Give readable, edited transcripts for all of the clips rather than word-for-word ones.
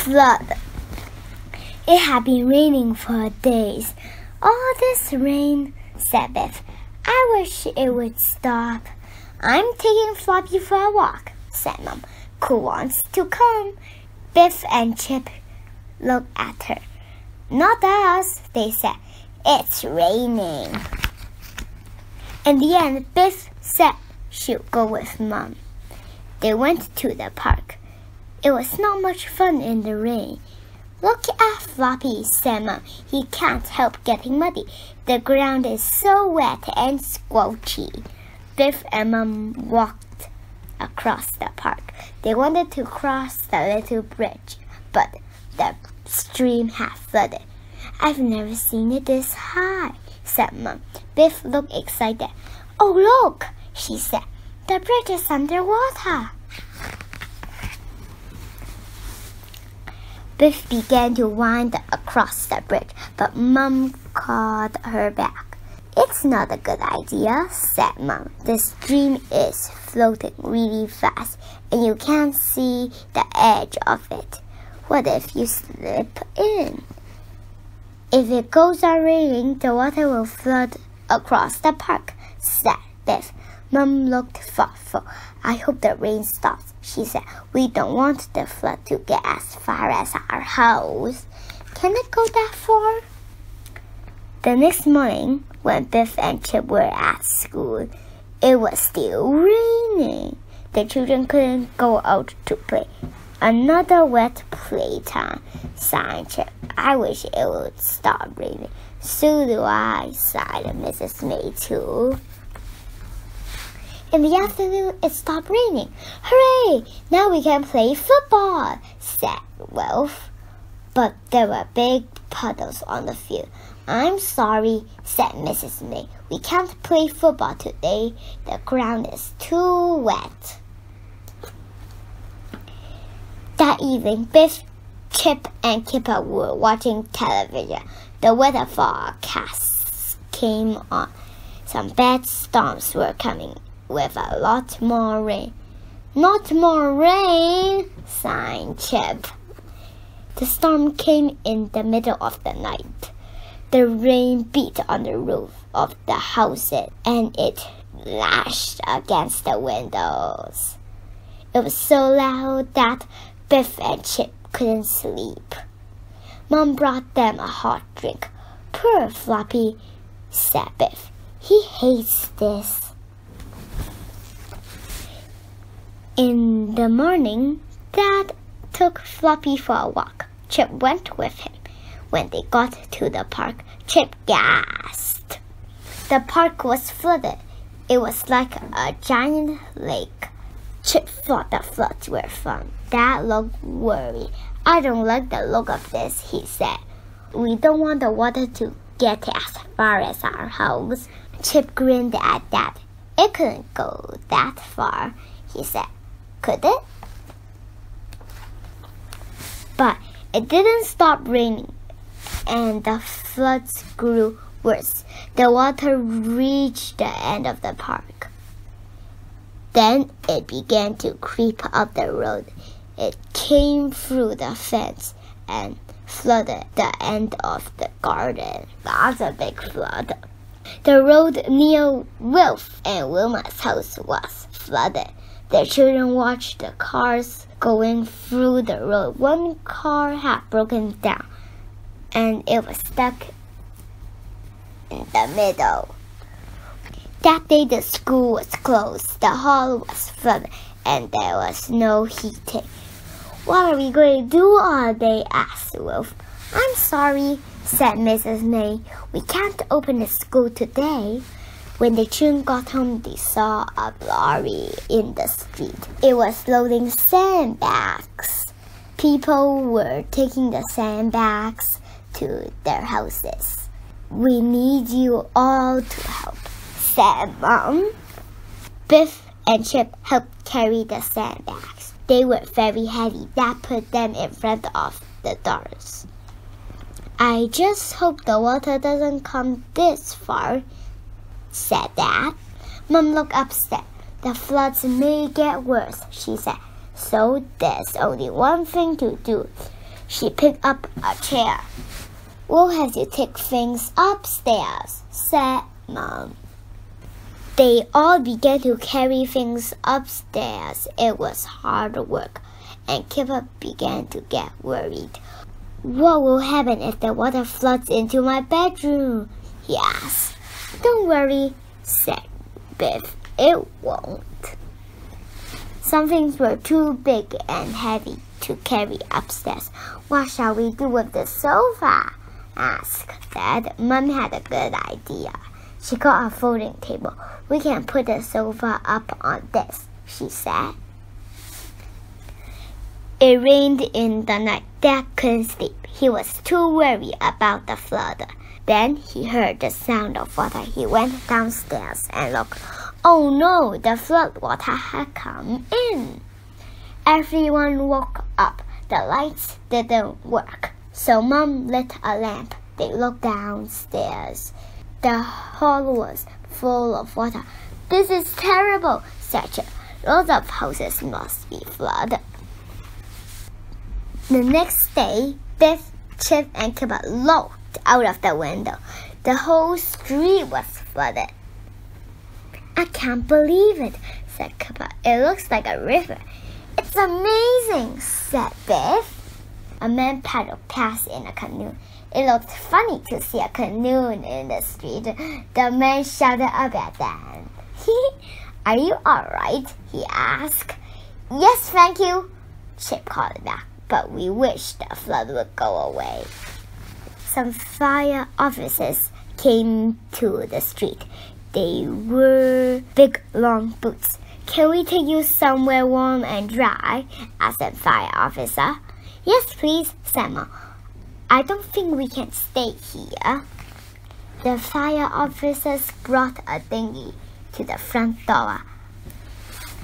flood. It had been raining for days. All this rain, said Biff. I wish it would stop. I'm taking Floppy for a walk, said Mom. Who wants to come? Biff and Chip looked at her. Not us, they said. It's raining. In the end, Biff said she'd go with Mom. They went to the park. It was not much fun in the rain. Look at Floppy, said Mom. He can't help getting muddy. The ground is so wet and squelchy. Biff and Mom walked across the park. They wanted to cross the little bridge, but the stream had flooded. I've never seen it this high, said Mom. Biff looked excited. Oh, look, she said. The bridge is underwater. Biff began to wind across the bridge, but Mom called her back. It's not a good idea, said Mom. The stream is floating really fast, and you can't see the edge of it. What if you slip in? If it goes on raining, the water will flood across the park, said Biff. Mom looked thoughtful. I hope the rain stops, she said. We don't want the flood to get as far as our house. Can it go that far? The next morning, when Biff and Chip were at school, it was still raining. The children couldn't go out to play. Another wet playtime, sighed Chip. I wish it would stop raining. So do I, sighed Mrs. May too. In the afternoon, it stopped raining. Hooray! Now we can play football, said Wilf. But there were big puddles on the field. I'm sorry, said Mrs. May. We can't play football today. The ground is too wet. That evening, Biff, Chip, and Kipper were watching television. The weather forecast came on. Some bad storms were coming, with a lot more rain. Not more rain, sighed Chip. The storm came in the middle of the night. The rain beat on the roof of the houses, and it lashed against the windows. It was so loud that Biff and Chip couldn't sleep. Mom brought them a hot drink. Poor Floppy, said Biff. He hates this. In the morning, Dad took Floppy for a walk. Chip went with him. When they got to the park, Chip gasped. The park was flooded. It was like a giant lake. Chip thought the floods were fun. Dad looked worried. I don't like the look of this, he said. We don't want the water to get as far as our house. Chip grinned at Dad. It couldn't go that far, he said. Could it? But it didn't stop raining, and the floods grew worse. The water reached the end of the park. Then it began to creep up the road. It came through the fence and flooded the end of the garden. That's a big flood. The road near Wilf and Wilma's house was flooded. The children watched the cars going through the road. One car had broken down, and it was stuck in the middle. That day the school was closed. The hall was flooded, and there was no heating. What are we going to do all day? Asked Wilf. I'm sorry, said Mrs. May. We can't open the school today. When the children got home, they saw a lorry in the street. It was loading sandbags. People were taking the sandbags to their houses. We need you all to help, said Mom. Biff and Chip helped carry the sandbags. They were very heavy. That put them in front of the doors. I just hope the water doesn't come this far, said Dad. Mom looked upset. The floods may get worse, she said. So there's only one thing to do. She picked up a chair. "We'll have to take things upstairs," said Mom. They all began to carry things upstairs. It was hard work, and Kipper began to get worried. "What will happen if the water floods into my bedroom?" he asked. "Don't worry," said Biff. "It won't." Some things were too big and heavy to carry upstairs. "What shall we do with the sofa?" asked Dad. Mom had a good idea. She got a folding table. "We can put the sofa up on this," she said. It rained in the night. Dad couldn't sleep. He was too worried about the flood. Then he heard the sound of water. He went downstairs and looked. Oh no, the flood water had come in. Everyone woke up. The lights didn't work, so Mom lit a lamp. They looked downstairs. The hall was full of water. "This is terrible," said Chip. "Lots of houses must be flooded." The next day, Biff, Chip, and Kipper looked out of the window. The whole street was flooded. "I can't believe it," said Kipper. "It looks like a river." "It's amazing," said Biff. A man paddled past in a canoe. It looked funny to see a canoe in the street. The man shouted up at them. "Are you all right?" he asked. "Yes, thank you," Chip called back. "But we wish the flood would go away." Some fire officers came to the street. They wore big, long boots. "Can we take you somewhere warm and dry?" asked the fire officer. "Yes, please," said Mom. "I don't think we can stay here." The fire officers brought a dinghy to the front door.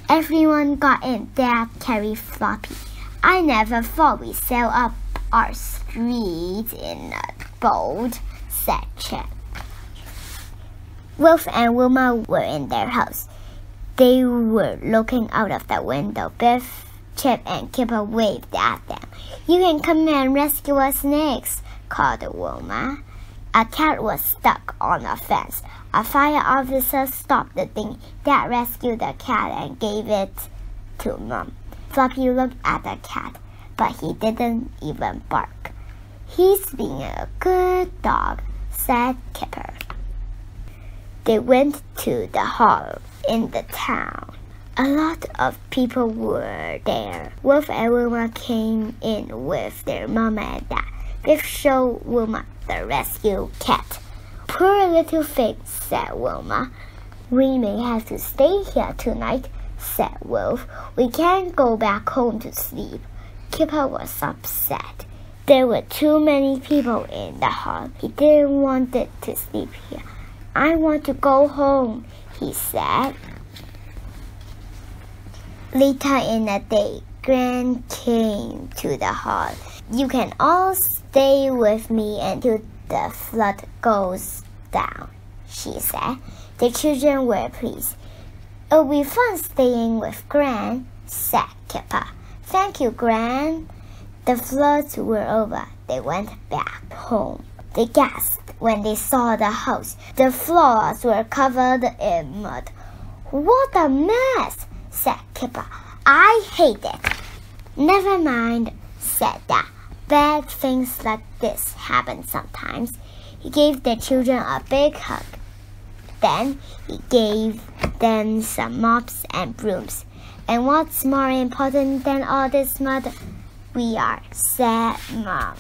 Everyone got in. Dad carried Floppy. "I never thought we'd sail up our street in a boat," said Chip. Wolf and Wilma were in their house. They were looking out of the window. Biff, Chip, and Kipper waved at them. "You can come and rescue us next," called Wilma. A cat was stuck on a fence. A fire officer stopped the thing. Dad rescued the cat and gave it to Mom. Floppy looked at the cat, but he didn't even bark. "He's being a good dog," said Kipper. They went to the hall in the town. A lot of people were there. Wolf and Wilma came in with their mama and dad. Biff showed Wilma the rescue cat. "Poor little thing," said Wilma. "We may have to stay here tonight," said Wolf. "We can't go back home to sleep." Kipper was upset. There were too many people in the hall. He didn't want it to sleep here. "I want to go home," he said. Later in the day, Gran came to the hall. "You can all stay with me until the flood goes down," she said. The children were pleased. "It'll be fun staying with Gran," said Kipper. "Thank you, Gran." The floods were over. They went back home. They gasped when they saw the house. The floors were covered in mud. "What a mess," said Kipper. "I hate it." "Never mind," said Dad. "Bad things like this happen sometimes." He gave the children a big hug. Then he gave them some mops and brooms. "And what's more important than all this mud? We are," said Mom.